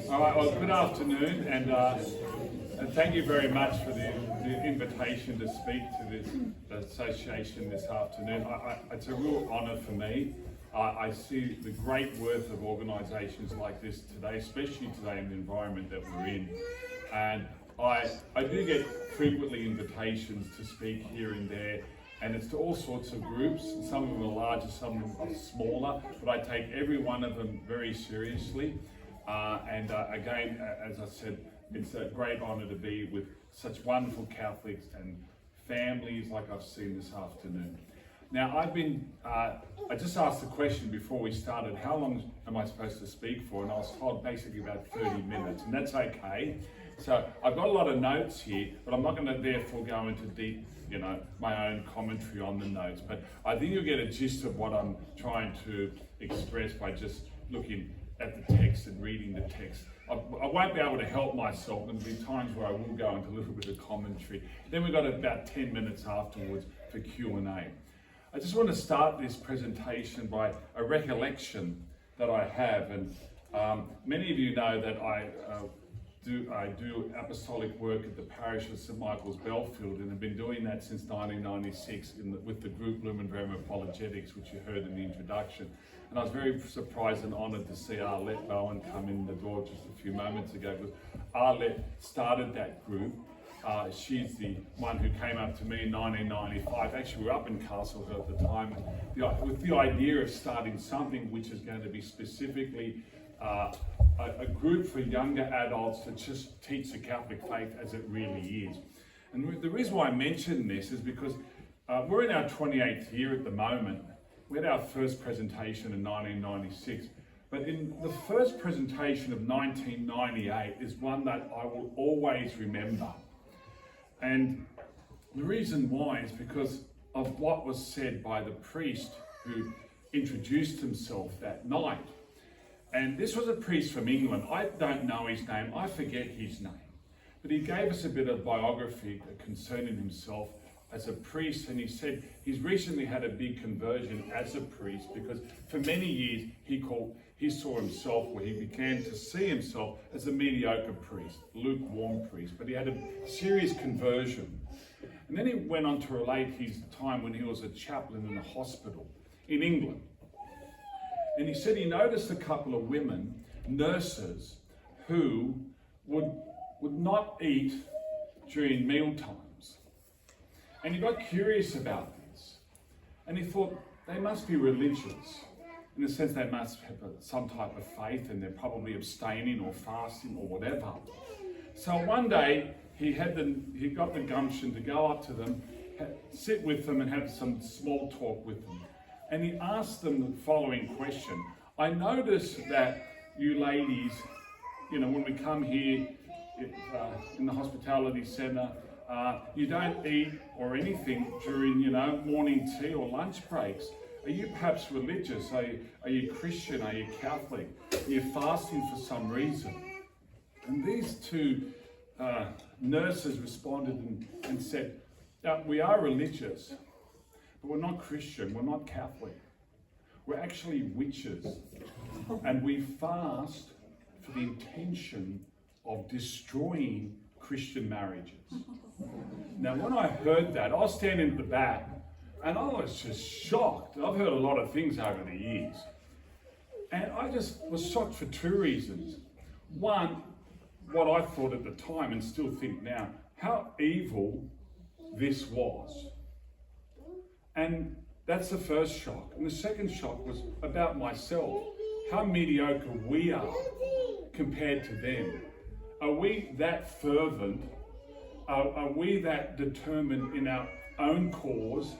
All right, well, good afternoon, and thank you very much for the invitation to speak to this association this afternoon. It's a real honour for me. I see the great worth of organisations like this today, especially today in the environment that we're in. And I do get frequently invitations to speak here and there, and it's to all sorts of groups. Some of them are larger, some of them are smaller, but I take every one of them very seriously. Again, as I said, it's a great honour to be with such wonderful Catholics and families like I've seen this afternoon. Now, I just asked the question before we started, how long am I supposed to speak for? And I was told basically about 30 minutes, and that's okay. So I've got a lot of notes here, but I'm not going to therefore go into deep, my own commentary on the notes. But I think you'll get a gist of what I'm trying to express by just looking at the text and reading the text. I won't be able to help myself. There'll be times where I will go into a little bit of commentary. Then we've got about 10 minutes afterwards for Q&A. I just want to start this presentation by a recollection that I have. And many of you know that I do apostolic work at the parish of St Michael's Belfield, and have been doing that since 1996 with the group Lumen Verum Apologetics, which you heard in the introduction. And I was very surprised and honoured to see Arlette Bowen come in the door just a few moments ago, because Arlette started that group. She's the one who came up to me in 1995. Actually, we were up in Castlehurst at the time, with the idea of starting something which is going to be specifically a group for younger adults to just teach the Catholic faith as it really is. And the reason why I mention this is because we're in our 28th year at the moment. We had our first presentation in 1996, but in the first presentation of 1998 is one that I will always remember. And the reason why is because of what was said by the priest who introduced himself that night. And this was a priest from England. I don't know his name, I forget his name. But he gave us a bit of biography concerning himself as a priest, and he said he's recently had a big conversion as a priest, because for many years he saw himself, where he began to see himself as a mediocre priest, lukewarm priest, but he had a serious conversion. And then he went on to relate his time when he was a chaplain in a hospital in England. And he said he noticed a couple of women, nurses, who would not eat during mealtime. And he got curious about this, and he thought they must be religious, in the sense they must have some type of faith, and they're probably abstaining or fasting or whatever. So one day he got the gumption to go up to them, sit with them and have some small talk with them. And he asked them the following question: I notice that you ladies, when we come here in the hospitality centre, you don't eat or anything during, morning tea or lunch breaks. Are you perhaps religious? Are you Christian? Are you Catholic? Are you fasting for some reason? And these two nurses responded and said, we are religious, but we're not Christian, we're not Catholic. We're actually witches, and we fast for the intention of destroying Christian marriages. Now, when I heard that, I was standing at the back, and I was just shocked. I've heard a lot of things over the years, and I just was shocked for two reasons. One, what I thought at the time, and still think now, how evil this was. And that's the first shock. And the second shock was about myself, how mediocre we are compared to them. Are we that fervent? Are we that determined in our own cause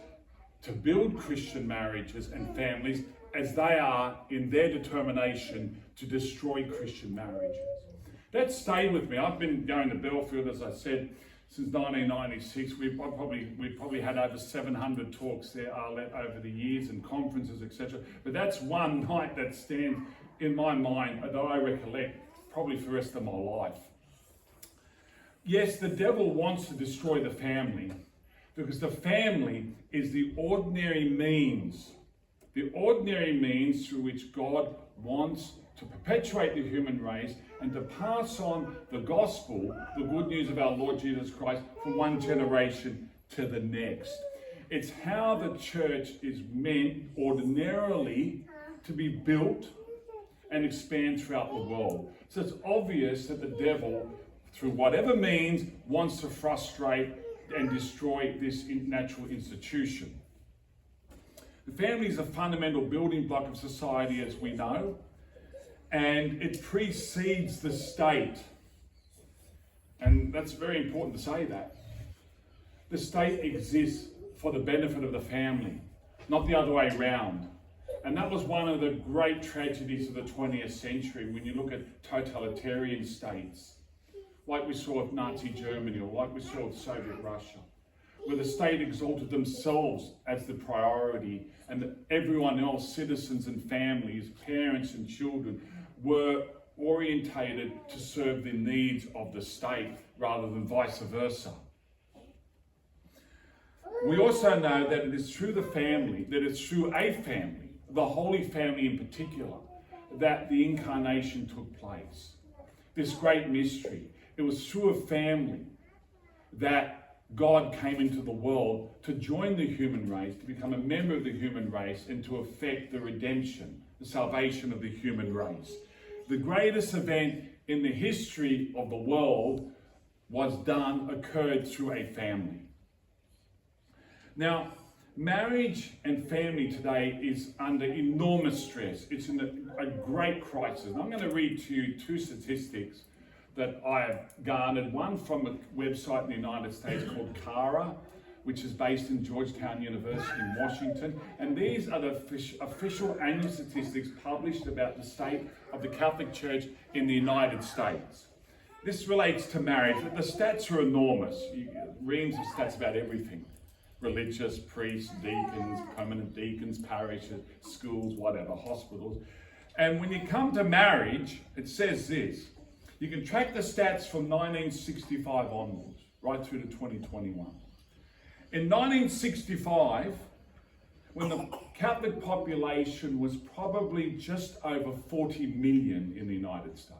to build Christian marriages and families as they are in their determination to destroy Christian marriages? That stayed with me. I've been going to Belfield, as I said, since 1996. We've probably had over 700 talks there, Arlette, over the years, and conferences, etc. But that's one night that stands in my mind that I recollect probably for the rest of my life. Yes, the devil wants to destroy the family, because the family is the ordinary means through which God wants to perpetuate the human race and to pass on the gospel, the good news of our Lord Jesus Christ, from one generation to the next. It's how the church is meant ordinarily to be built and expand throughout the world. So it's obvious that the devil, through whatever means, wants to frustrate and destroy this natural institution. The family is a fundamental building block of society, as we know, and it precedes the state. And that's very important to say that. The state exists for the benefit of the family, not the other way around. And that was one of the great tragedies of the 20th century when you look at totalitarian states, like we saw with Nazi Germany or like we saw with Soviet Russia, where the state exalted themselves as the priority and that everyone else, citizens and families, parents and children, were orientated to serve the needs of the state rather than vice versa. We also know that it is through the family, that it's through a family, the Holy Family in particular, that the incarnation took place. This great mystery. It was through a family that God came into the world to join the human race, to become a member of the human race, and to effect the redemption, the salvation of the human race. The greatest event in the history of the world occurred through a family. Now, marriage and family today is under enormous stress. It's in a great crisis. And I'm going to read to you two statistics that I have garnered. One from a website in the United States called CARA, which is based in Georgetown University in Washington. And these are the official annual statistics published about the state of the Catholic Church in the United States. This relates to marriage. The stats are enormous. Reams of stats about everything. Religious, priests, deacons, permanent deacons, parishes, schools, whatever, hospitals. And when you come to marriage, it says this. You can track the stats from 1965 onwards, right through to 2021. In 1965, when the Catholic population was probably just over 40 million in the United States.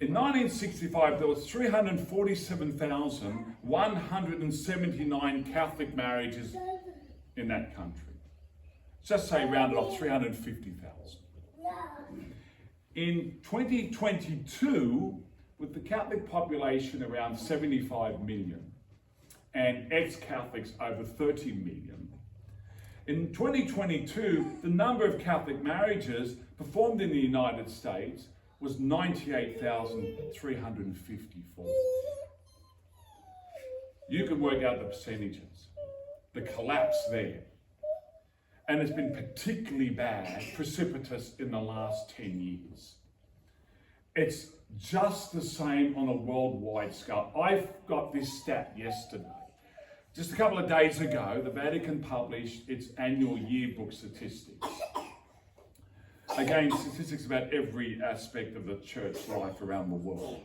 In 1965, there was 347,179 Catholic marriages in that country. Just say round it off, 350,000. In 2022, with the Catholic population around 75 million and ex-Catholics over 30 million, in 2022, the number of Catholic marriages performed in the United States was 98,354. You can work out the percentages, the collapse there. And it's been particularly bad, precipitous in the last 10 years. It's just the same on a worldwide scale. I've got this stat yesterday. Just a couple of days ago, the Vatican published its annual yearbook statistics. Again, statistics about every aspect of the church life around the world.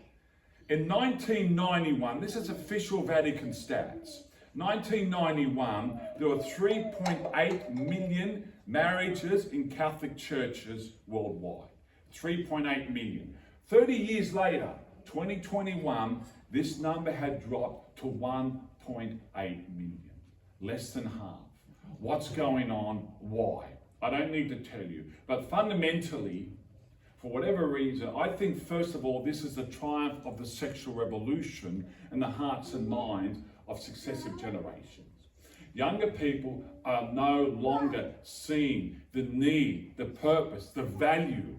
In 1991, this is official Vatican stats. 1991, there were 3.8 million marriages in Catholic churches worldwide. 3.8 million. 30 years later, 2021, this number had dropped to 1.8 million. Less than half. What's going on? Why? I don't need to tell you. But fundamentally, for whatever reason, I think first of all, this is the triumph of the sexual revolution in the hearts and minds of successive generations. Younger people are no longer seeing the need, the purpose, the value,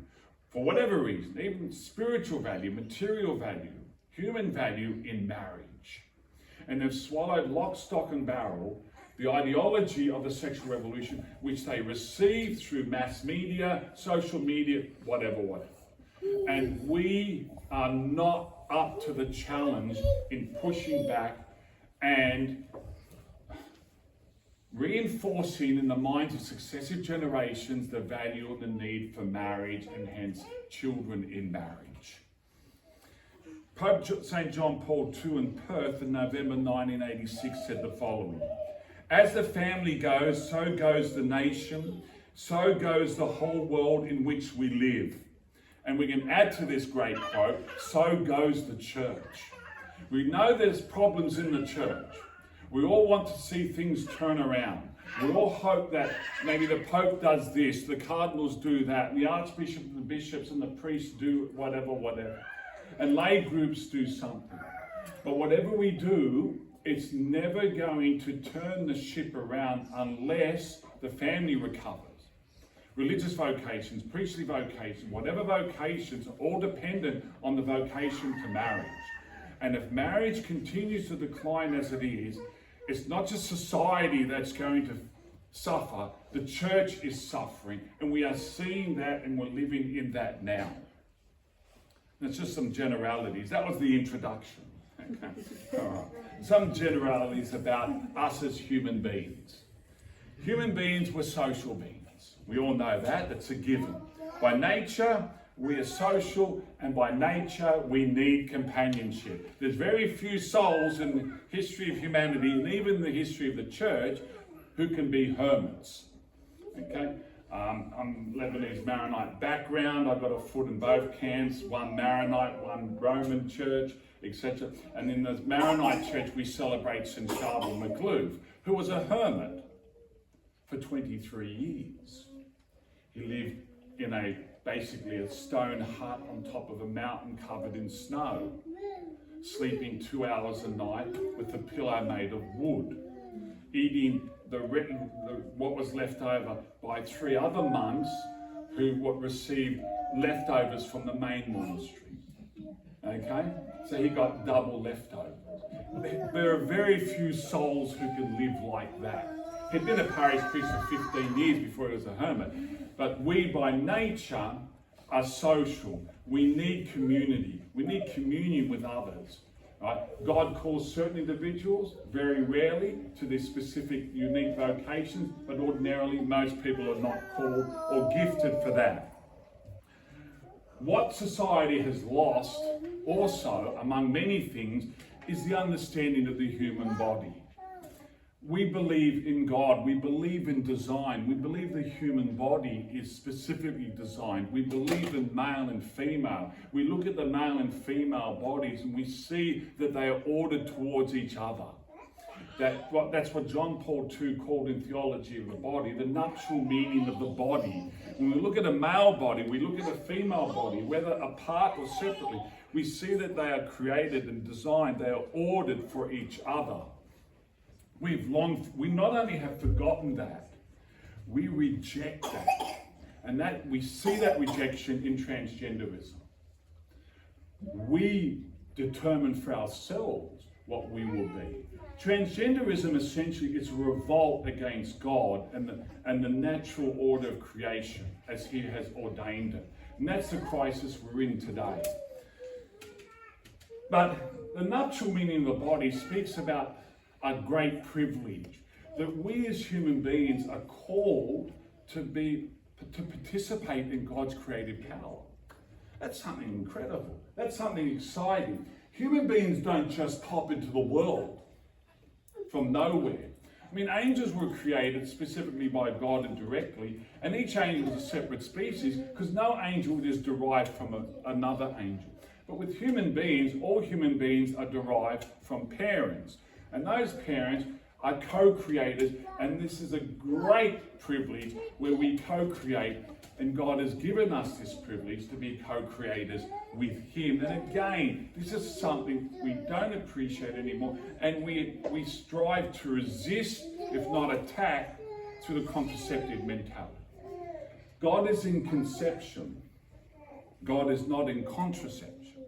for whatever reason, even spiritual value, material value, human value in marriage. And they've swallowed lock, stock and barrel the ideology of the sexual revolution, which they received through mass media, social media, whatever. And we are not up to the challenge in pushing back and reinforcing in the minds of successive generations the value and the need for marriage and hence children in marriage. Pope St. John Paul II in Perth in November 1986 said the following: "As the family goes, so goes the nation. so goes the whole world in which we live. And we can add to this great quote, so goes the church. We know there's problems in the church. We all want to see things turn around. We all hope that maybe the Pope does this, the cardinals do that, and the archbishop and the bishops and the priests do whatever. And lay groups do something. But whatever we do, it's never going to turn the ship around unless the family recovers. Religious vocations, priestly vocations, whatever vocations are all dependent on the vocation to marriage. And if marriage continues to decline as it is, it's not just society that's going to suffer, the church is suffering. And we are seeing that and we're living in that now. And it's just some generalities. That was the introduction. Okay. All right. Some generalities about us as human beings. Human beings were social beings. We all know that, that's a given. By nature, we are social, and by nature, we need companionship. There's very few souls in the history of humanity, and even the history of the church, who can be hermits. Okay? I'm Lebanese Maronite background. I've got a foot in both camps, one Maronite, one Roman church, etc. And in the Maronite church, we celebrate St. Charbel Macluf, who was a hermit for 23 years. He lived in basically a stone hut on top of a mountain covered in snow, sleeping 2 hours a night with a pillow made of wood, eating what was left over by 3 other monks who received leftovers from the main monastery. Okay? So he got double leftovers. There are very few souls who can live like that. He'd been a parish priest for 15 years before he was a hermit. But we, by nature, are social. We need community. We need communion with others. Right? God calls certain individuals, very rarely, to their specific, unique vocations, but ordinarily most people are not called or gifted for that. What society has lost, also, among many things, is the understanding of the human body. We believe in God, we believe in design, we believe the human body is specifically designed. We believe in male and female. We look at the male and female bodies and we see that they are ordered towards each other. That's what John Paul II called in Theology of the Body, the nuptial meaning of the body. When we look at a male body, we look at a female body, whether apart or separately, we see that they are created and designed, they are ordered for each other. We not only have forgotten that, we reject that. And that we see that rejection in transgenderism. We determine for ourselves what we will be. Transgenderism essentially is a revolt against God and the natural order of creation as He has ordained it. And that's the crisis we're in today. But the nuptial meaning of the body speaks about a great privilege that we as human beings are called to participate in God's creative power. That's something incredible. That's something exciting. Human beings don't just pop into the world from nowhere. I mean, angels were created specifically by God and directly, and each angel is a separate species because no angel is derived from another angel. But with human beings, all human beings are derived from parents. And those parents are co-creators, and this is a great privilege where we co-create, and God has given us this privilege to be co-creators with Him. And again, this is something we don't appreciate anymore, and we strive to resist, if not attack, through the contraceptive mentality. God is in conception. God is not in contraception.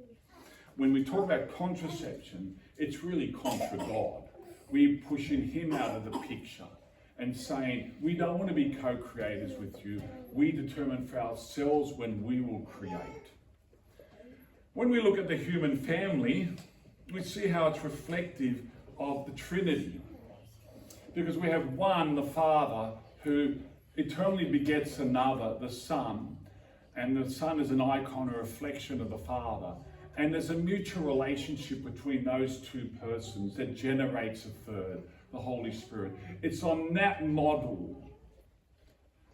When we talk about contraception, it's really contra God. We're pushing Him out of the picture and saying, we don't want to be co-creators with you. We determine for ourselves when we will create. When we look at the human family, we see how it's reflective of the Trinity. Because we have one, the Father, who eternally begets another, the Son. And the Son is an icon, a reflection of the Father. And there's a mutual relationship between those two persons that generates a third, the Holy Spirit. It's on that model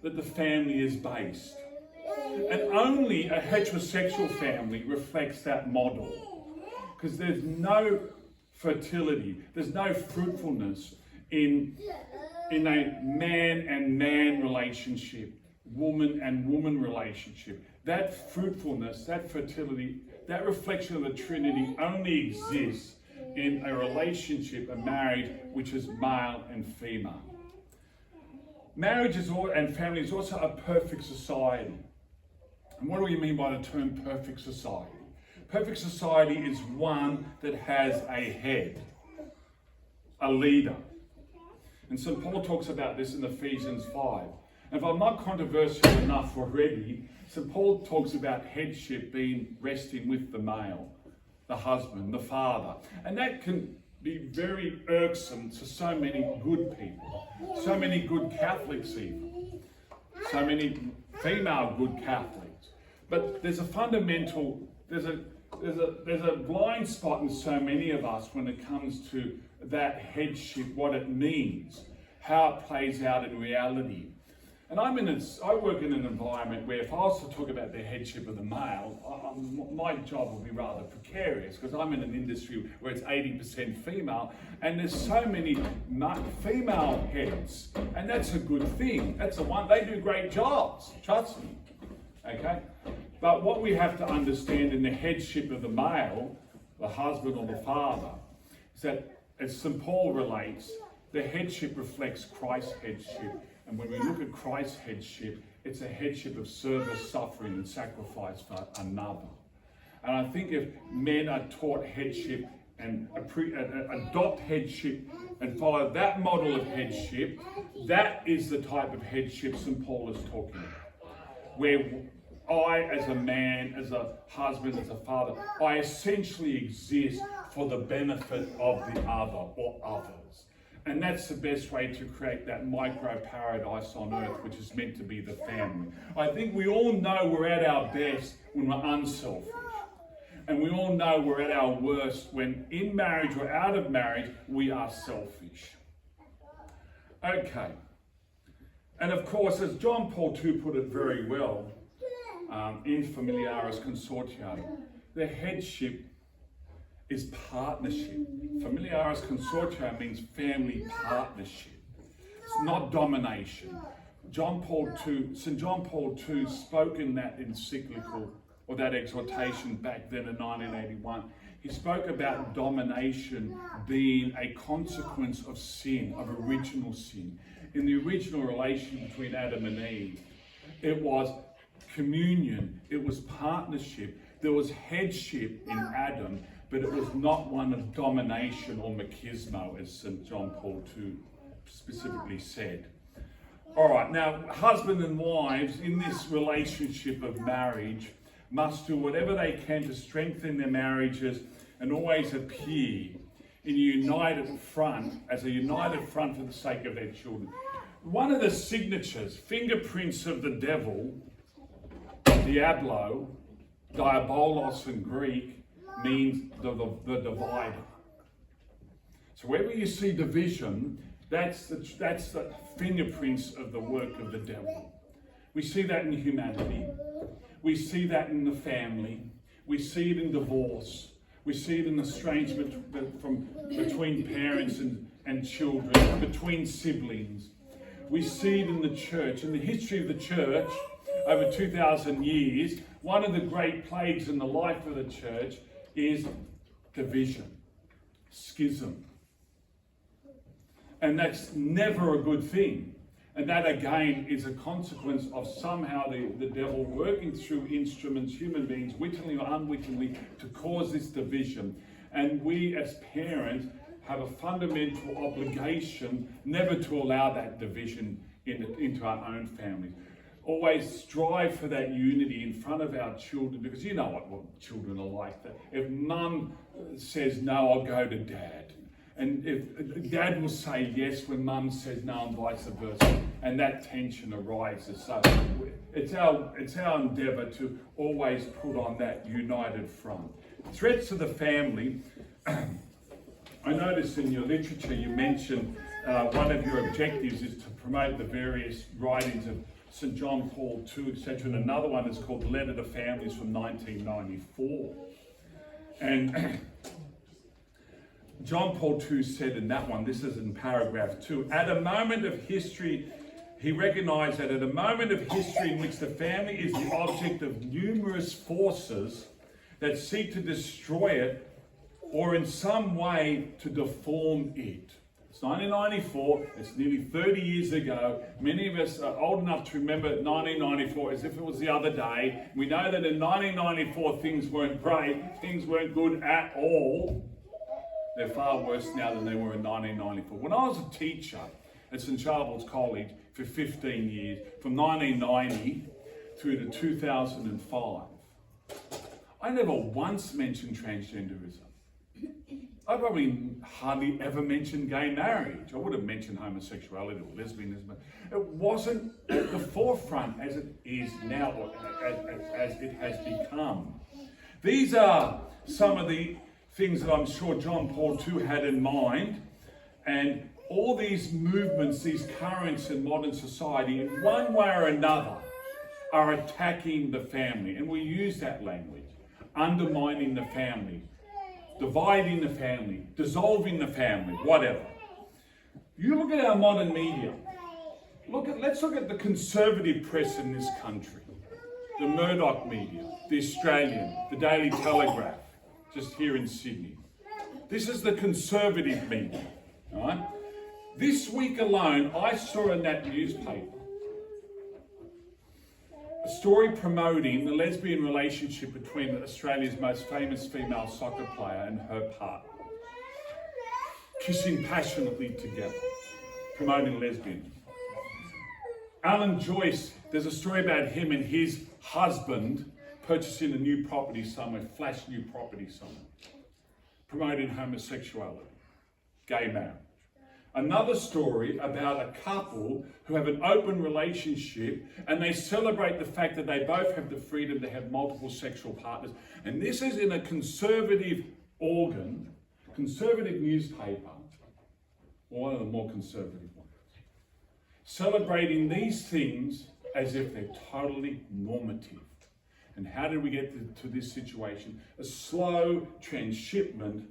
that the family is based. And only a heterosexual family reflects that model. Because there's no fertility, there's no fruitfulness in a man and man relationship, woman and woman relationship. That fruitfulness, that fertility, that reflection of the Trinity only exists in a relationship, a marriage, which is male and female. Marriage and family is also a perfect society. And what do we mean by the term perfect society? Perfect society is one that has a head, a leader. And St. Paul talks about this in Ephesians 5. And if I'm not controversial enough already, St. Paul talks about headship being resting with the male, the husband, the father. And that can be very irksome to so many good people, so many good Catholics even, so many female good Catholics. But there's a fundamental, there's a blind spot in so many of us when it comes to that headship, what it means, how it plays out in reality. And I work in an environment where if I was to talk about the headship of the male, my job would be rather precarious, because I'm in an industry where it's 80% female, and there's so many female heads, and that's a good thing. That's the one, they do great jobs, trust me, okay? But what we have to understand in the headship of the male, the husband or the father, is that, as St. Paul relates, the headship reflects Christ's headship. And when we look at Christ's headship, it's a headship of service, suffering, and sacrifice for another. And I think if men are taught headship and adopt headship and follow that model of headship, that is the type of headship St. Paul is talking about. Where I, as a man, as a husband, as a father, I essentially exist for the benefit of the other or others. And that's the best way to create that micro-paradise on earth, which is meant to be the family. I think we all know we're at our best when we're unselfish. And we all know we're at our worst when in marriage or out of marriage, we are selfish. Okay. And of course, as John Paul II put it very well, in Familiaris Consortio, the headship is partnership. Familiaris Consortio means family partnership. It's not domination. St. John Paul II spoke in that encyclical, or that exhortation back then in 1981. He spoke about domination being a consequence of sin, of original sin. In the original relation between Adam and Eve, it was communion, it was partnership. There was headship in Adam, but it was not one of domination or machismo, as St. John Paul II specifically said. All right, now, husband and wives in this relationship of marriage must do whatever they can to strengthen their marriages and always appear in a united front, as a united front for the sake of their children. One of the signatures, fingerprints of the devil, Diablo, diabolos in Greek, means the divider. So wherever you see division, that's the fingerprints of the work of the devil. We see that in humanity. We see that in the family. We see it in divorce. We see it in estrangement between parents and children, between siblings. We see it in the church. In the history of the church, over 2,000 years, one of the great plagues in the life of the church is division, schism. And that's never a good thing. And that again is a consequence of somehow the devil working through instruments, human beings, wittingly or unwittingly, to cause this division. And we as parents have a fundamental obligation never to allow that division into our own families. Always strive for that unity in front of our children, because you know what children are like. That if mum says no, I'll go to dad. And if dad will say yes when mum says no, and vice versa. And that tension arises. So it's our endeavour to always put on that united front. Threats to the family. I noticed in your literature you mentioned one of your objectives is to promote the various writings of St. John Paul II, etc. And another one is called Letter to Families from 1994. And John Paul II said in that one, this is in paragraph 2, at a moment of history, he recognized that at a moment of history in which the family is the object of numerous forces that seek to destroy it or in some way to deform it. It's 1994, it's nearly 30 years ago. Many of us are old enough to remember 1994 as if it was the other day. We know that in 1994 things weren't great, things weren't good at all. They're far worse now than they were in 1994. When I was a teacher at St. Charles College for 15 years, from 1990 through to 2005, I never once mentioned transgenderism. I probably hardly ever mentioned gay marriage. I would have mentioned homosexuality or lesbianism. It wasn't at the forefront as it is now, or as it has become. These are some of the things that I'm sure John Paul II had in mind, and all these movements, these currents in modern society, in one way or another, are attacking the family. And we use that language, undermining the family, dividing the family, dissolving the family, whatever. You look at our modern media. Let's look at the conservative press in this country. The Murdoch media, the Australian, the Daily Telegraph, just here in Sydney. This is the conservative media, all right? This week alone, I saw in that newspaper a story promoting the lesbian relationship between Australia's most famous female soccer player and her partner, kissing passionately together, promoting lesbianism. Alan Joyce, there's a story about him and his husband purchasing a new property somewhere, flash new property somewhere, promoting homosexuality, gay marriage. Another story about a couple who have an open relationship and they celebrate the fact that they both have the freedom to have multiple sexual partners. And this is in a conservative organ, conservative newspaper, or one of the more conservative ones, celebrating these things as if they're totally normative. And how did we get to this situation? A slow transshipment,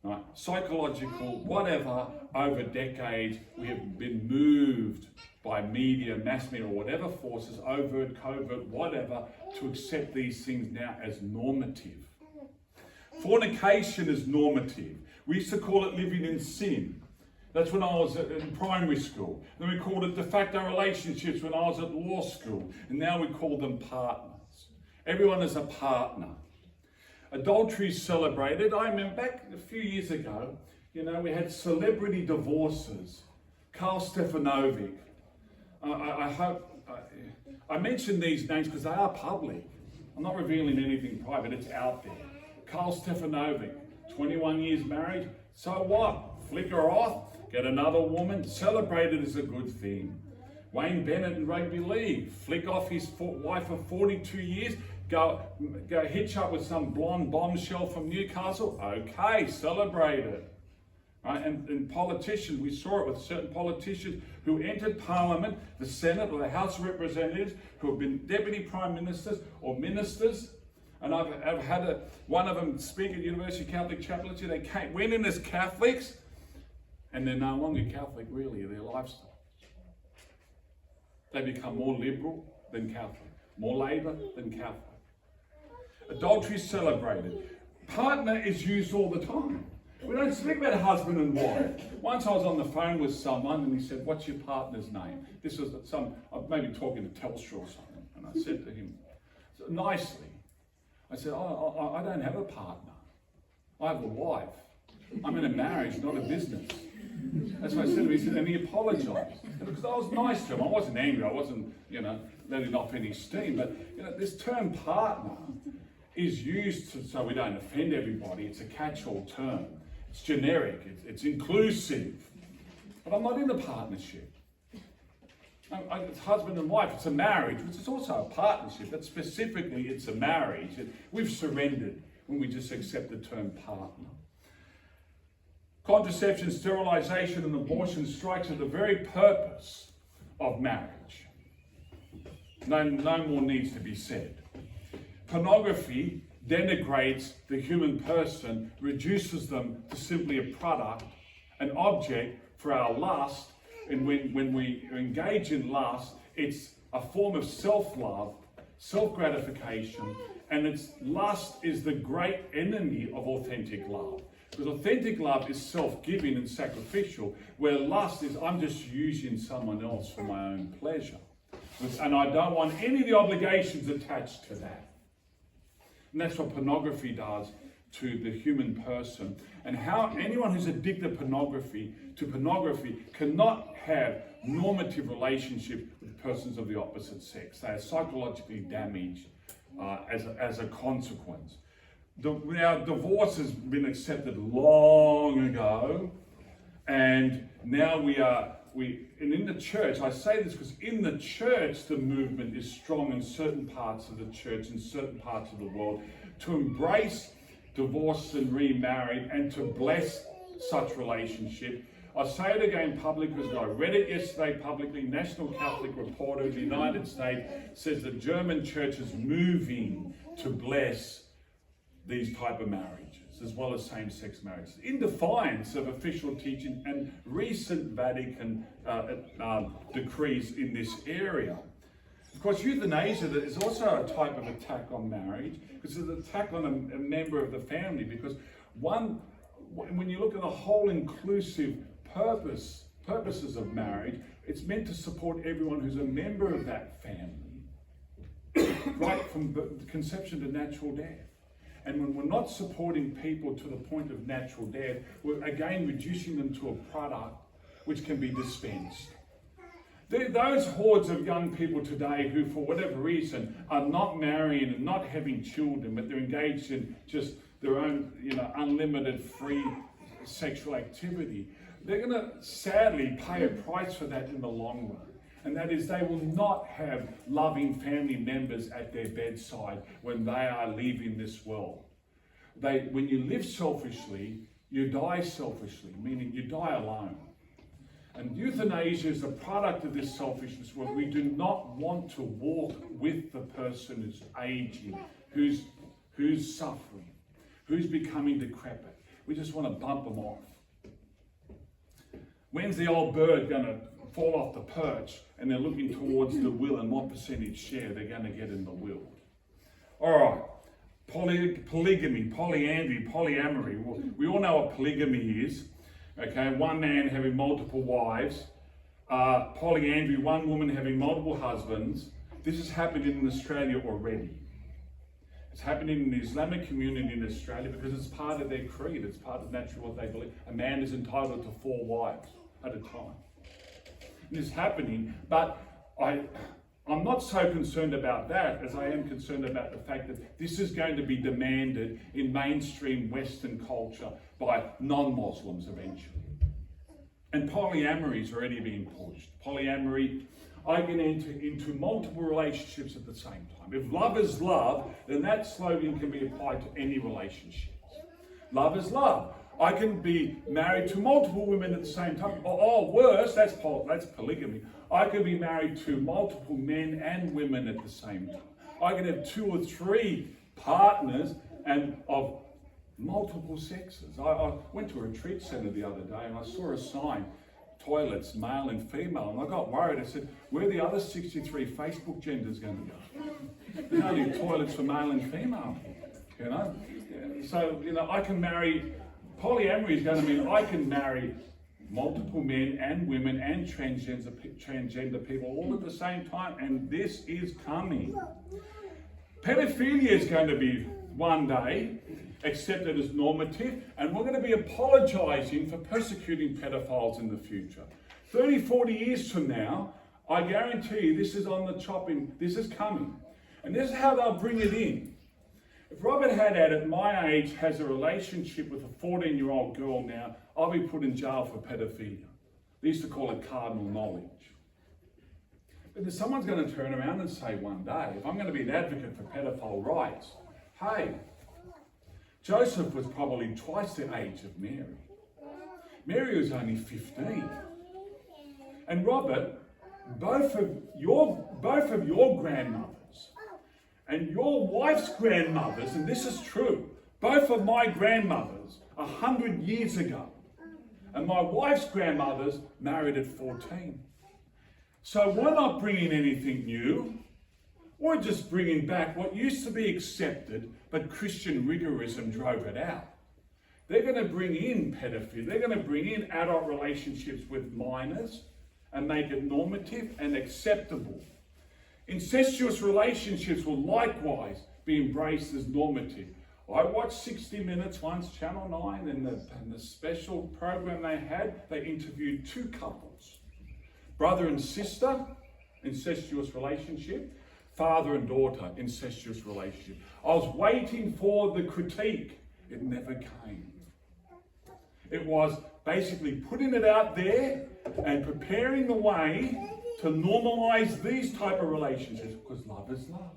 right, psychological, whatever, over decades. We have been moved by media, mass media, or whatever forces, overt, covert, whatever, to accept these things now as normative. Fornication is normative. We used to call it living in sin. That's when I was in primary school. Then we called it de facto relationships when I was at law school. And now we call them partners. Everyone is a partner. Adultery is celebrated. I remember back a few years ago, we had celebrity divorces. Karl Stefanovic. I mention these names because they are public. I'm not revealing anything private, it's out there. Karl Stefanovic, 21 years married. So what? Flick her off, get another woman, celebrate it as a good thing. Wayne Bennett in rugby league, flick off his wife of 42 years, go hitch up with some blonde bombshell from Newcastle. Okay, celebrate it. Right? And politicians, we saw it with certain politicians who entered Parliament, the Senate or the House of Representatives, who have been deputy prime ministers or ministers. And I've had one of them speak at University Catholic Chaplaincy. They went in as Catholics, and they're no longer Catholic, really, their lifestyle. They become more liberal than Catholic, more Labour than Catholic. Adultery is celebrated. Partner is used all the time. We don't speak about husband and wife. Once I was on the phone with someone and he said, "What's your partner's name?" This was maybe talking to Telstra or something. And I said to him, nicely, I said, I don't have a partner. I have a wife. I'm in a marriage, not a business. That's what I said to him. He said, and he apologised. Because I was nice to him. I wasn't angry. I wasn't, letting off any steam. But, this term partner is used so we don't offend everybody. It's a catch-all term. It's generic. It's inclusive. But I'm not in a partnership. It's husband and wife. It's a marriage, which is also a partnership. But specifically, it's a marriage. We've surrendered when we just accept the term partner. Contraception, sterilisation and abortion strikes at the very purpose of marriage. No more needs to be said. Pornography denigrates the human person, reduces them to simply a product, an object for our lust. And when we engage in lust, it's a form of self-love, self-gratification, and lust is the great enemy of authentic love. Because authentic love is self-giving and sacrificial, where lust is I'm just using someone else for my own pleasure. And I don't want any of the obligations attached to that. And that's what pornography does to the human person. And how anyone who's addicted to pornography cannot have normative relationship with persons of the opposite sex. They are psychologically damaged as a consequence. Now, divorce has been accepted long ago, and now and in the church, I say this because in the church the movement is strong in certain parts of the church, in certain parts of the world, to embrace divorce and remarried and to bless such relationship. I say it again publicly because I read it yesterday publicly. National Catholic Reporter of the United States says the German church is moving to bless these type of marriages, as well as same-sex marriages, in defiance of official teaching and recent Vatican decrees in this area. Of course, euthanasia is also a type of attack on marriage, because it's an attack on a member of the family, because when you look at the whole inclusive purposes of marriage, it's meant to support everyone who's a member of that family, right from conception to natural death. And when we're not supporting people to the point of natural death, we're again reducing them to a product which can be dispensed. Those hordes of young people today who, for whatever reason, are not marrying and not having children, but they're engaged in just their own, unlimited free sexual activity, they're going to sadly pay a price for that in the long run. And that is, they will not have loving family members at their bedside when they are leaving this world. When you live selfishly, you die selfishly, meaning you die alone. And euthanasia is a product of this selfishness, where we do not want to walk with the person who's aging, who's suffering, who's becoming decrepit. We just want to bump them off. When's the old bird going to fall off the perch, and they're looking towards the will and what percentage share they're going to get in the will? All right. Polygamy, polyandry, polyamory. Well, we all know what polygamy is. Okay, one man having multiple wives. Polyandry, one woman having multiple husbands. This is happening in Australia already. It's happening in the Islamic community in Australia because it's part of their creed. It's part of naturally what they believe. A man is entitled to 4 wives at a time. And it's happening, but I'm not so concerned about that as I am concerned about the fact that this is going to be demanded in mainstream Western culture by non-Muslims eventually. And polyamory is already being pushed. Polyamory, I can enter into multiple relationships at the same time. If love is love, then that slogan can be applied to any relationships. Love is love. I can be married to multiple women at the same time. Or worse, that's polygamy. I can be married to multiple men and women at the same time. I can have 2 or 3 partners and of multiple sexes. I went to a retreat center the other day and I saw a sign, toilets, male and female, and I got worried. I said, where are the other 63 Facebook genders going to go? There's only toilets for male and female, So, I can marry. Polyamory is going to mean I can marry multiple men and women and transgender people all at the same time, and this is coming. Pedophilia is going to be one day accepted as normative, and we're going to be apologising for persecuting pedophiles in the future. 30, 40 years from now, I guarantee you this is on the chopping, this is coming. And this is how they'll bring it in. If Robert Haddad at my age has a relationship with a 14-year-old girl now, I'll be put in jail for pedophilia. They used to call it cardinal knowledge. But then someone's going to turn around and say one day, if I'm going to be an advocate for pedophile rights, hey, Joseph was probably twice the age of Mary. Mary was only 15. And Robert both of your grandmothers and your wife's grandmothers, and this is true, both of my grandmothers 100 years ago, and my wife's grandmothers married at 14. So we're not bringing anything new. We're just bringing back what used to be accepted, but Christian rigorism drove it out. They're going to bring in pedophilia. They're going to bring in adult relationships with minors and make it normative and acceptable. Incestuous relationships will likewise be embraced as normative. I watched 60 Minutes once, Channel 9, and the special program they had, they interviewed two couples. Brother and sister, incestuous relationship. Father and daughter, incestuous relationship. I was waiting for the critique. It never came. It was basically putting it out there and preparing the way to normalize these type of relationships, because love is love.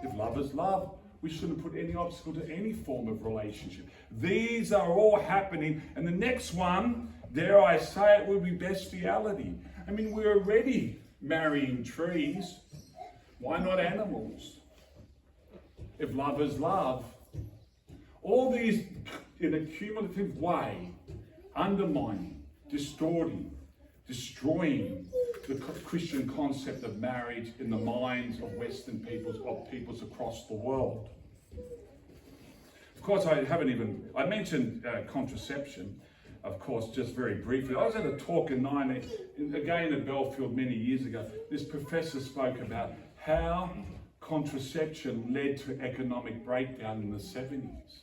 If love is love, we shouldn't put any obstacle to any form of relationship. These are all happening, and the next one, dare I say it, will be bestiality. I mean, we're already marrying trees. Why not animals? If love is love, all these in a cumulative way, undermining, distorting, destroying the Christian concept of marriage in the minds of Western peoples, of peoples across the world. Of course, I mentioned contraception, of course, just very briefly. I was at a talk again at Belfield many years ago. This professor spoke about how contraception led to economic breakdown in the 70s.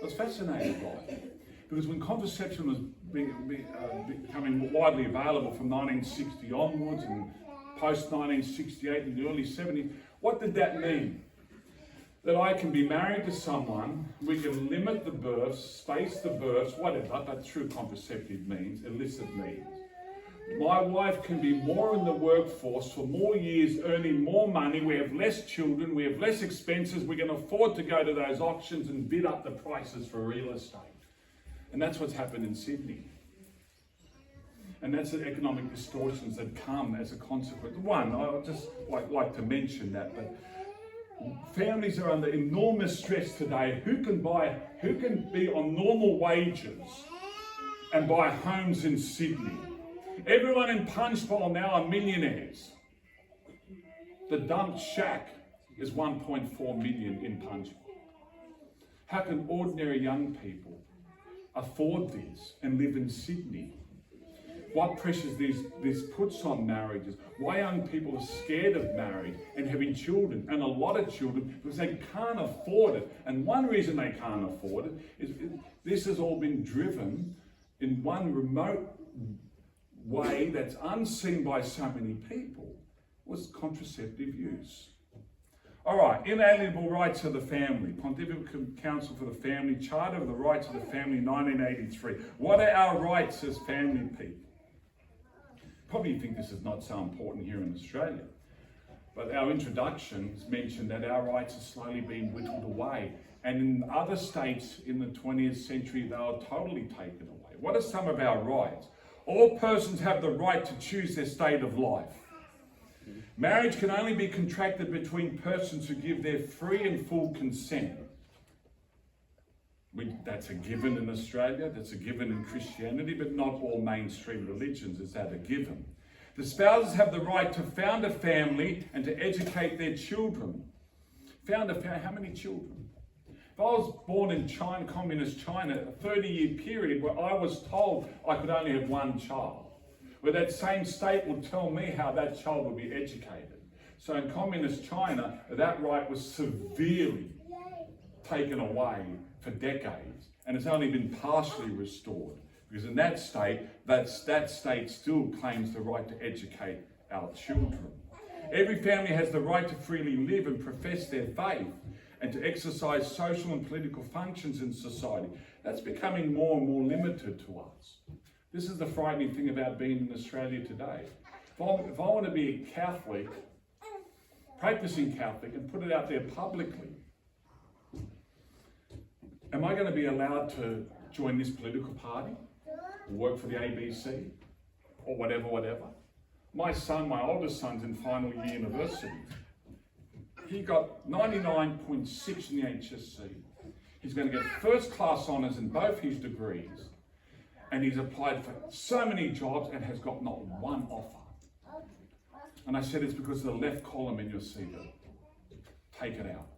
I was fascinated by it, because when contraception was becoming widely available from 1960 onwards and post-1968 and the early 70s, what did that mean? That I can be married to someone, we can limit the births, space the births, whatever, but through contraceptive means, illicit means. My wife can be more in the workforce for more years, earning more money. We have less children, we have less expenses, we can afford to go to those auctions and bid up the prices for real estate. And that's what's happened in Sydney. And that's the economic distortions that come as a consequence. One, I would just like to mention that, but families are under enormous stress today. Who can be on normal wages and buy homes in Sydney? Everyone in Punchbowl now are millionaires. The dump shack is 1.4 million in Punchbowl. How can ordinary young people afford this and live in Sydney? What pressures this puts on marriages? Why young people are scared of marriage and having children, and a lot of children, because they can't afford it. And one reason they can't afford it is this has all been driven in one remote way that's unseen by so many people, was contraceptive use. All right, inalienable rights of the family. Pontifical Council for the Family, Charter of the Rights of the Family, 1983. What are our rights as family people? Probably think this is not so important here in Australia, but our introductions mentioned that our rights are slowly being whittled away, and in other states in the 20th century they were totally taken away. What are some of our rights? All persons have the right to choose their state of life. Marriage can only be contracted between persons who give their free and full consent. That's a given in Australia, that's a given in Christianity, but not all mainstream religions is that a given. The spouses have the right to found a family and to educate their children. Found a family, how many children? If I was born in China, communist China, a 30-year period where I was told I could only have one child, where that same state would tell me how that child would be educated. So in communist China, that right was severely taken away for decades, and it's only been partially restored, because in that state, that state still claims the right to educate our children. Every family has the right to freely live and profess their faith and to exercise social and political functions in society. That's becoming more and more limited to us. This is the frightening thing about being in Australia today. If I want to be a Catholic, practicing Catholic, and put it out there publicly, am I going to be allowed to join this political party, or work for the ABC, or whatever? My son, my oldest son's in final year university. He got 99.6 in the HSC. He's going to get first class honours in both his degrees. And he's applied for so many jobs and has got not one offer. And I said, it's because of the left column in your CV. Take it out.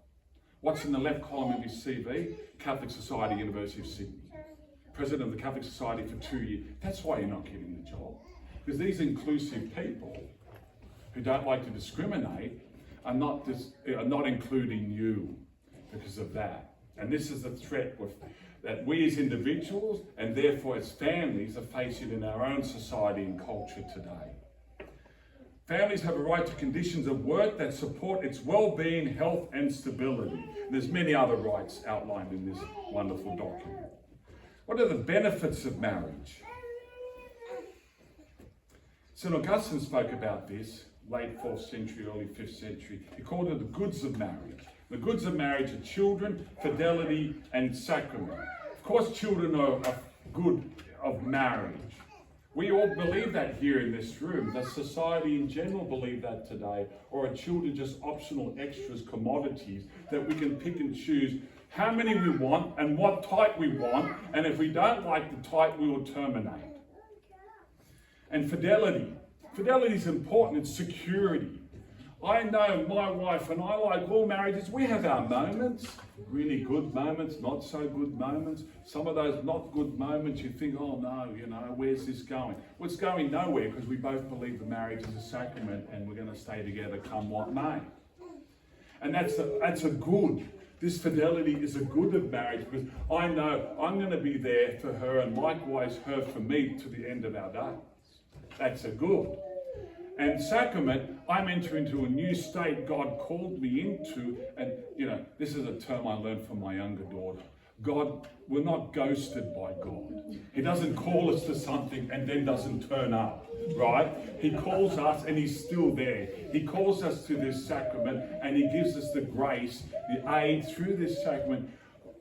What's in the left column of your CV? Catholic Society, University of Sydney. President of the Catholic Society for 2 years. That's why you're not getting the job. Because these inclusive people who don't like to discriminate are not including you because of that. And this is the threat that we as individuals and therefore as families are facing in our own society and culture today. Families have a right to conditions of work that support its well-being, health and stability. And there's many other rights outlined in this wonderful document. What are the benefits of marriage? St. Augustine spoke about this, late 4th century, early 5th century. He called it the goods of marriage. The goods of marriage are children, fidelity, and sacrament. Of course, children are good of marriage. We all believe that here in this room. Does society in general believe that today? Or are children just optional extras, commodities that we can pick and choose how many we want and what type we want, and if we don't like the type, we will terminate? And fidelity. Fidelity is important. It's security. I know my wife and I, like all marriages, we have our moments, really good moments, not so good moments. Some of those not good moments, you think, oh no, where's this going? Well, it's going nowhere because we both believe the marriage is a sacrament and we're going to stay together come what may. And that's a good. This fidelity is a good of marriage because I know I'm going to be there for her and likewise her for me to the end of our days. That's a good. And sacrament, I'm entering into a new state God called me into. And, this is a term I learned from my younger daughter. God, we're not ghosted by God. He doesn't call us to something and then doesn't turn up, right? He calls us and he's still there. He calls us to this sacrament and he gives us the grace, the aid through this sacrament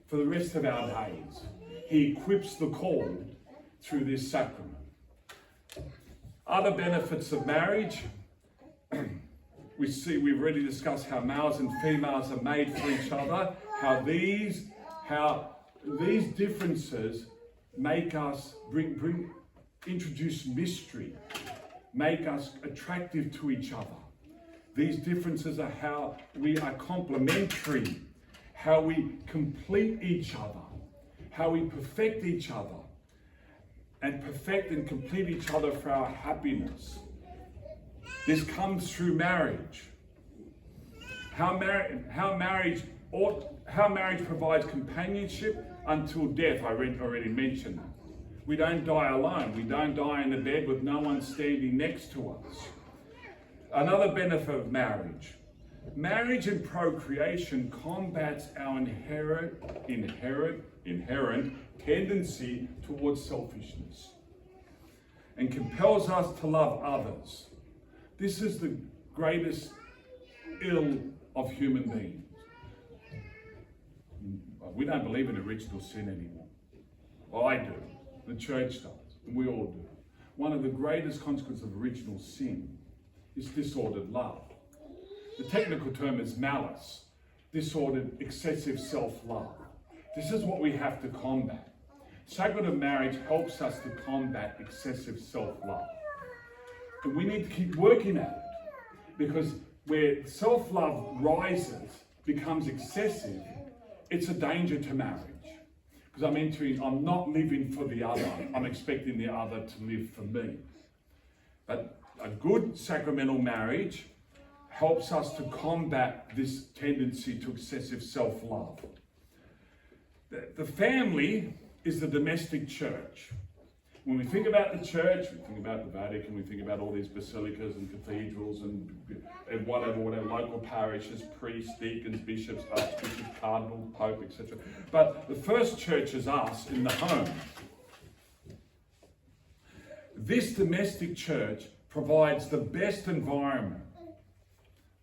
for the rest of our days. He equips the called through this sacrament. Other benefits of marriage, we've already discussed how males and females are made for each other, how these differences make us introduce mystery, make us attractive to each other. These differences are how we are complementary, how we complete each other, how we perfect each other, and perfect and complete each other for our happiness. This comes through marriage. How marriage provides companionship until death. I already mentioned that. We don't die alone. We don't die in a bed with no one standing next to us. Another benefit of marriage. Marriage and procreation combats our inherent tendency towards selfishness and compels us to love others. This is the greatest ill of human beings. We don't believe in original sin anymore. Well, I do. The church does. And we all do. One of the greatest consequences of original sin is disordered love. The technical term is malice, disordered, excessive self-love. This is what we have to combat. Sacrament of marriage helps us to combat excessive self-love. And we need to keep working at it, because where self-love rises, becomes excessive, it's a danger to marriage. Because I'm not living for the other, I'm expecting the other to live for me. But a good sacramental marriage helps us to combat this tendency to excessive self-love. The family is the domestic church. When we think about the church, we think about the Vatican, we think about all these basilicas and cathedrals and whatever, local parishes, priests, deacons, bishops, archbishops, cardinals, pope, etc. But the first church is us in the home. This domestic church provides the best environment,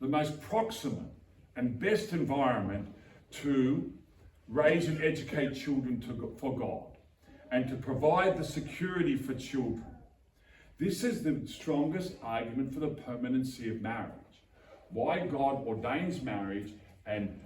the most proximate and best environment to raise and educate children for God, and to provide the security for children. This is the strongest argument for the permanency of marriage. Why God ordains marriage and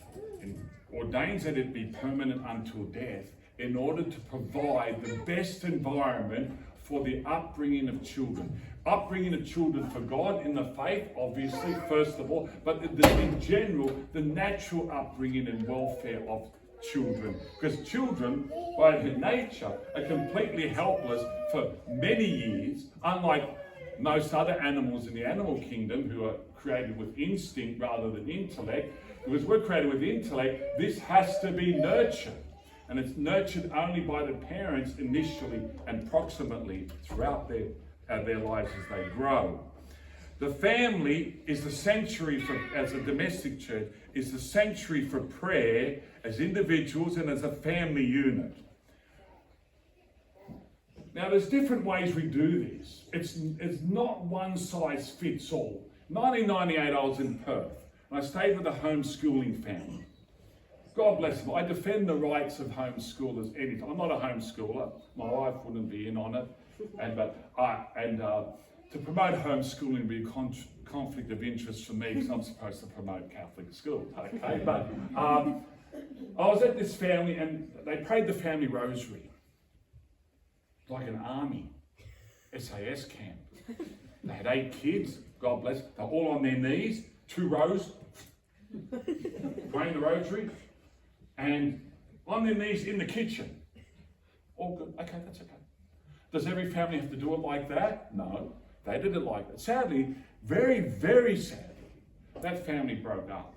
ordains that it be permanent until death, in order to provide the best environment for the upbringing of children. Upbringing of children for God in the faith, obviously, first of all, but in general, the natural upbringing and welfare of children. Because children, by their nature, are completely helpless for many years, unlike most other animals in the animal kingdom who are created with instinct rather than intellect. Because we're created with intellect, this has to be nurtured. And it's nurtured only by the parents initially and proximately throughout their lives as they grow. The family is the sanctuary for, as a domestic church, is the sanctuary for prayer as individuals and as a family unit. Now, there's different ways we do this. It's not one size fits all. 1998, I was in Perth, and I stayed with a homeschooling family. God bless them. I defend the rights of homeschoolers anytime. I'm not a homeschooler. My wife wouldn't be in on it. To promote homeschooling would be a conflict of interest for me because I'm supposed to promote Catholic schools. Okay, but I was at this family and they prayed the family rosary like an army, SAS camp. They had 8 kids. God bless. They're all on their knees, 2 rows, praying the rosary. And on their knees in the kitchen. All good. Okay, that's okay. Does every family have to do it like that? No. They did it like that. Sadly, very, very sadly, that family broke up.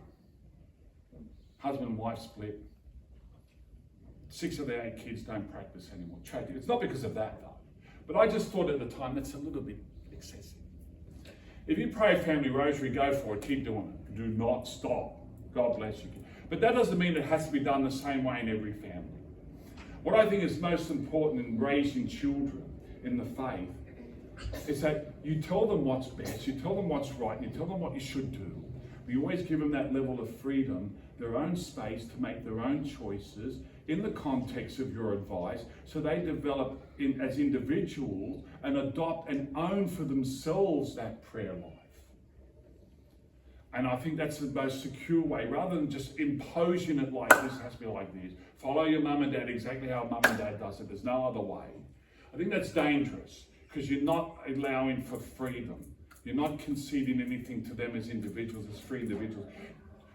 Husband and wife split. 6 of their 8 kids don't practice anymore. Tragic. It's not because of that, though. But I just thought at the time, that's a little bit excessive. If you pray a family rosary, go for it. Keep doing it. Do not stop. God bless you. But that doesn't mean it has to be done the same way in every family. What I think is most important in raising children in the faith is that you tell them what's best, you tell them what's right, and you tell them what you should do. But you always give them that level of freedom, their own space to make their own choices in the context of your advice, so they develop as individuals and adopt and own for themselves that prayer life. And I think that's the most secure way, rather than just imposing it like this has to be like this. Follow your mum and dad exactly how mum and dad does it. There's no other way. I think that's dangerous because you're not allowing for freedom. You're not conceding anything to them as individuals, as free individuals.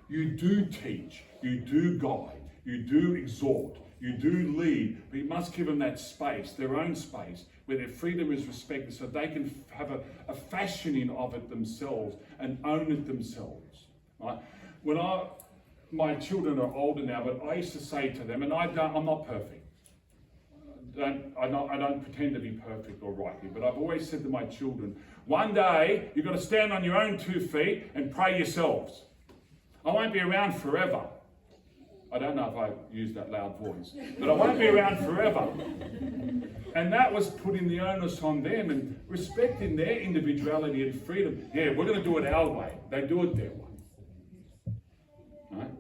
You do teach, you do guide, you do exhort, you do lead, but you must give them that space, their own space, where their freedom is respected so they can have a fashioning of it themselves and own it themselves. Right? My children are older now, but I used to say to them, and I'm not perfect. I don't pretend to be perfect or right here, but I've always said to my children, one day you've got to stand on your own 2 feet and pray yourselves. I won't be around forever. I don't know if I used that loud voice, but I won't be around forever. And that was putting the onus on them and respecting their individuality and freedom. Yeah, we're going to do it our way. They do it their way. Right?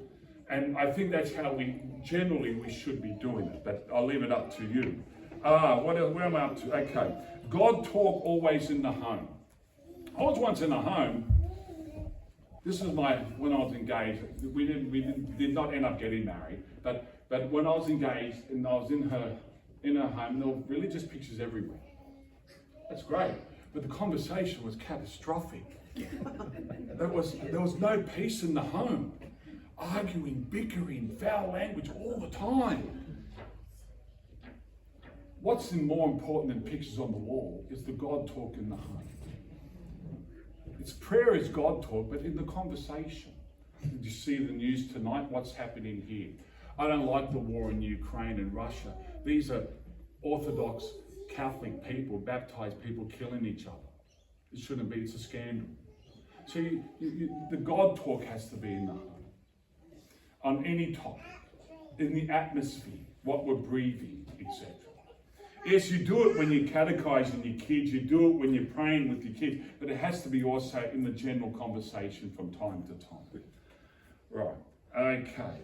And I think that's how we should be doing it. But I'll leave it up to you. Where am I up to? Okay. God talk always in the home. I was once in a home. This is when I was engaged. We did not end up getting married, but when I was engaged and I was in her home, there were religious pictures everywhere. That's great, but the conversation was catastrophic. There was no peace in the home. Arguing, bickering, foul language all the time. What's more important than pictures on the wall is the God talk in the home. It's prayer is God talk, but in the conversation. Did you see the news tonight? What's happening here? I don't like the war in Ukraine and Russia. These are Orthodox Catholic people, baptized people killing each other. It shouldn't be. It's a scandal. So the God talk has to be in the home. On any topic, in the atmosphere, what we're breathing, etc. Yes, you do it when you're catechizing your kids, you do it when you're praying with your kids, but it has to be also in the general conversation from time to time. Right, okay.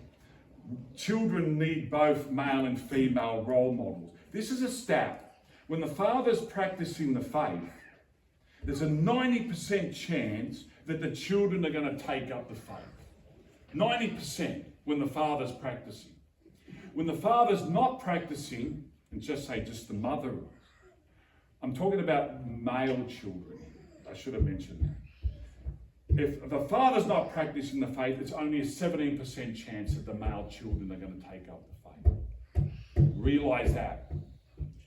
Children need both male and female role models. This is a stat. When the father's practicing the faith, there's a 90% chance that the children are going to take up the faith. 90% when the father's practicing. When the father's not practicing, and just the mother, I'm talking about male children. I should have mentioned that. If the father's not practicing the faith, it's only a 17% chance that the male children are going to take up the faith. Realize that.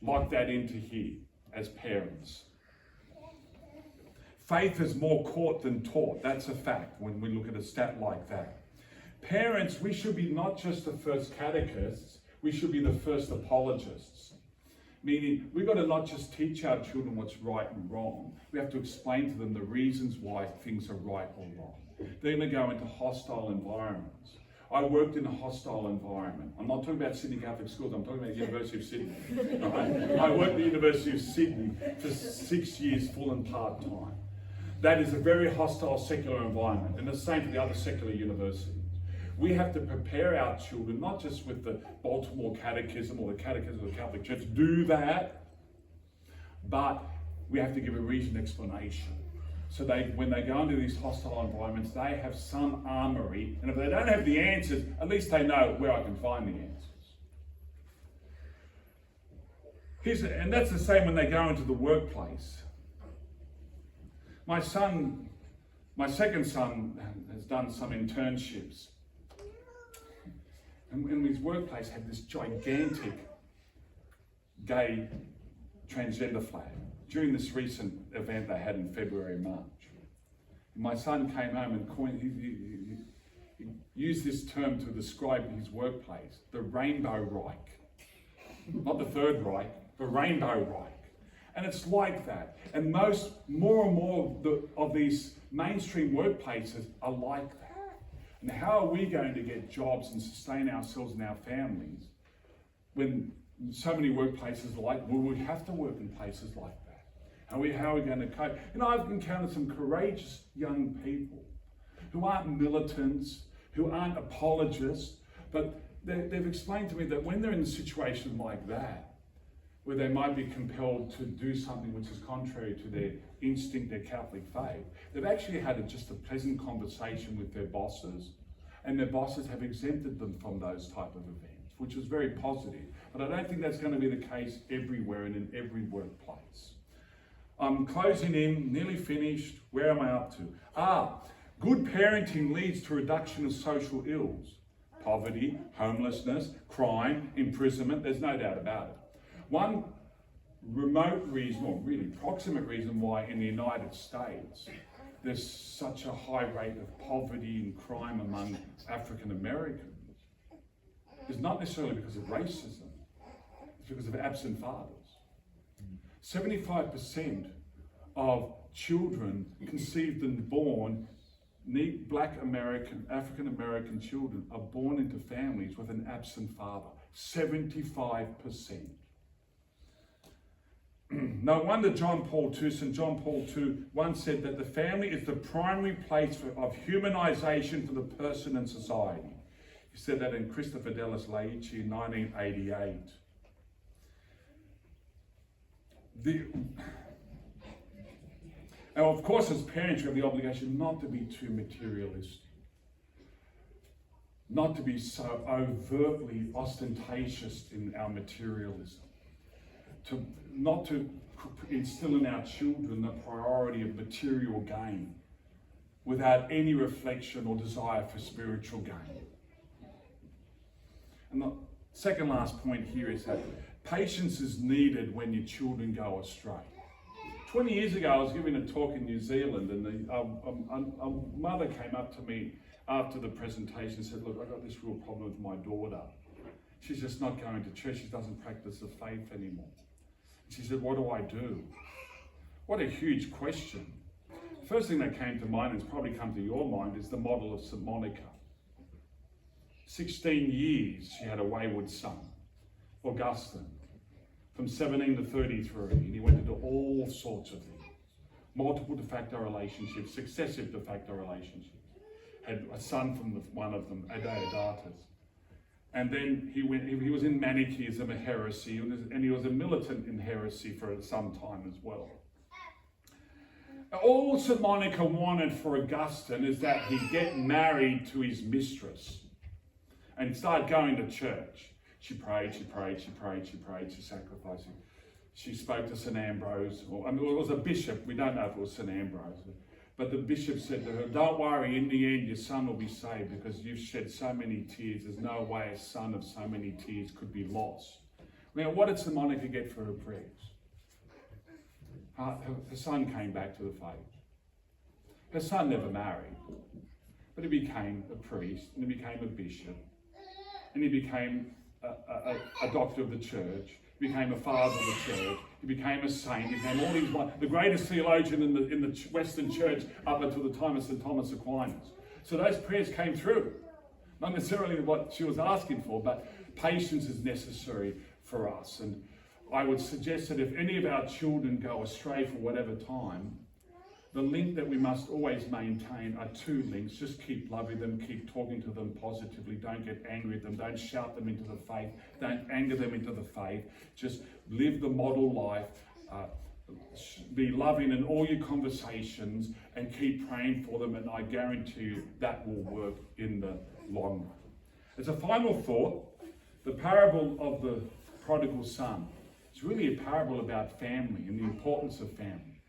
Lock that into here as parents. Faith is more caught than taught. That's a fact when we look at a stat like that. Parents, we should be not just the first catechists, we should be the first apologists. Meaning, we've got to not just teach our children what's right and wrong. We have to explain to them the reasons why things are right or wrong. They're going to go into hostile environments. I worked in a hostile environment. I'm not talking about Sydney Catholic schools, I'm talking about the University of Sydney. Right? I worked at the University of Sydney for 6 years, full and part-time. That is a very hostile secular environment, and the same for the other secular universities. We have to prepare our children, not just with the Baltimore Catechism or the Catechism of the Catholic Church, do that, but we have to give a reasoned explanation. So when they go into these hostile environments, they have some armory, and if they don't have the answers, at least they know where I can find the answers. And that's the same when they go into the workplace. My second son has done some internships. And in his workplace had this gigantic gay transgender flag during this recent event they had in February, March. And my son came home and he used this term to describe his workplace, the Rainbow Reich. Not the Third Reich, the Rainbow Reich. And it's like that. And more and more of these mainstream workplaces are like that. And how are we going to get jobs and sustain ourselves and our families when so many workplaces are like, well, we have to work in places like that? How are we going to cope? I've encountered some courageous young people who aren't militants, who aren't apologists, but they've explained to me that when they're in a situation like that, where they might be compelled to do something which is contrary to their instinct, their Catholic faith, they've actually had just a pleasant conversation with their bosses, and their bosses have exempted them from those type of events, which is very positive. But I don't think that's going to be the case everywhere and in every workplace. I'm closing in, nearly finished. Where am I up to? Good parenting leads to reduction of social ills. Poverty, homelessness, crime, imprisonment, there's no doubt about it. One remote reason, or really proximate reason why in the United States there's such a high rate of poverty and crime among African Americans is not necessarily because of racism, it's because of absent fathers. 75% of children conceived and born, African American children are born into families with an absent father. 75%. No wonder St. John Paul II once said that the family is the primary place of humanization for the person and society. He said that in Christopher Delis Laici in 1988. Now, of course, as parents, we have the obligation not to be too materialistic, not to be so overtly ostentatious in our materialism, not to instill in our children the priority of material gain without any reflection or desire for spiritual gain. And the second last point here is that patience is needed when your children go astray. 20 years ago, I was giving a talk in New Zealand, and a mother came up to me after the presentation and said, look, I've got this real problem with my daughter. She's just not going to church. She doesn't practice the faith anymore. She said, what do I do? What a huge question. The first thing that came to mind, and it's probably come to your mind, is the model of St. Monica. 16 years she had a wayward son, Augustine, from 17 to 33, and he went into all sorts of things. Multiple de facto relationships, successive de facto relationships. Had a son from one of them, Adeodatus. And then he was in Manichaeism, a heresy, and he was a militant in heresy for some time as well. All St. Monica wanted for Augustine is that he get married to his mistress and start going to church. She prayed, she prayed, she prayed, she prayed, she sacrificed. She spoke to St. Ambrose, it was a bishop, we don't know if it was St. Ambrose, but the bishop said to her, don't worry, in the end your son will be saved because you've shed so many tears, there's no way a son of so many tears could be lost. Now, what did St. Monica get for her prayers? Her son came back to the faith. Her son never married, but he became a priest, and he became a bishop, and he became a doctor of the church, he became a father of the church, he became a saint, he became all these, the greatest theologian in the Western church up until the time of St. Thomas Aquinas. So those prayers came through. Not necessarily what she was asking for, but patience is necessary for us. And I would suggest that if any of our children go astray for whatever time, the link that we must always maintain are two links. Just keep loving them, keep talking to them positively. Don't get angry at them. Don't shout them into the faith. Don't anger them into the faith. Just live the model life. Be loving in all your conversations and keep praying for them. And I guarantee you that will work in the long run. As a final thought, the parable of the prodigal son. It's really a parable about family and the importance of family.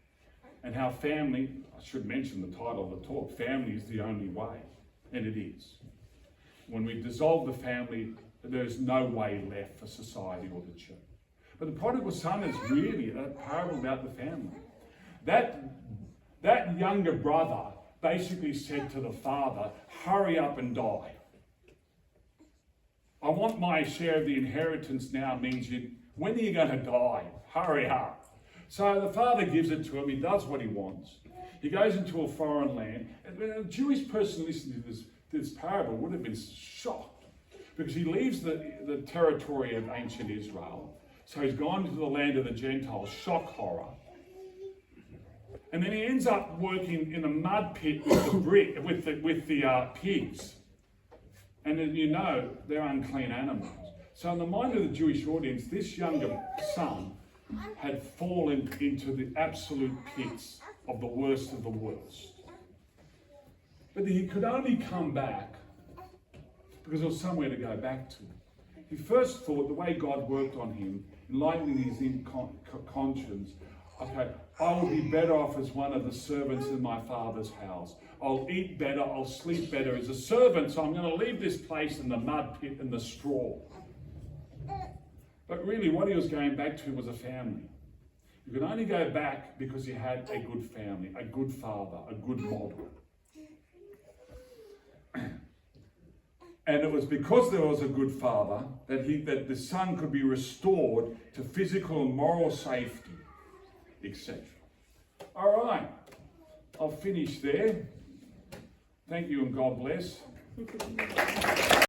And how family, I should mention the title of the talk, family is the only way. And it is. When we dissolve the family, there's no way left for society or the church. But the prodigal son is really a parable about the family. That younger brother basically said to the father, hurry up and die. I want my share of the inheritance now means when are you going to die? Hurry up. So the father gives it to him, he does what he wants. He goes into a foreign land. And a Jewish person listening to this parable would have been shocked because he leaves the territory of ancient Israel. So he's gone to the land of the Gentiles, shock horror. And then he ends up working in a mud pit with the pigs. And then you know they're unclean animals. So in the mind of the Jewish audience, this younger son had fallen into the absolute pits of the worst of the worst. But he could only come back because there was somewhere to go back to. He first thought the way God worked on him, enlightening his conscience, okay, I will be better off as one of the servants in my father's house. I'll eat better, I'll sleep better as a servant, so I'm going to leave this place in the mud pit and the straw. But really what he was going back to was a family. You could only go back because he had a good family, a good father, a good model. And it was because there was a good father that the son could be restored to physical and moral safety, etc. All right, I'll finish there. Thank you and God bless.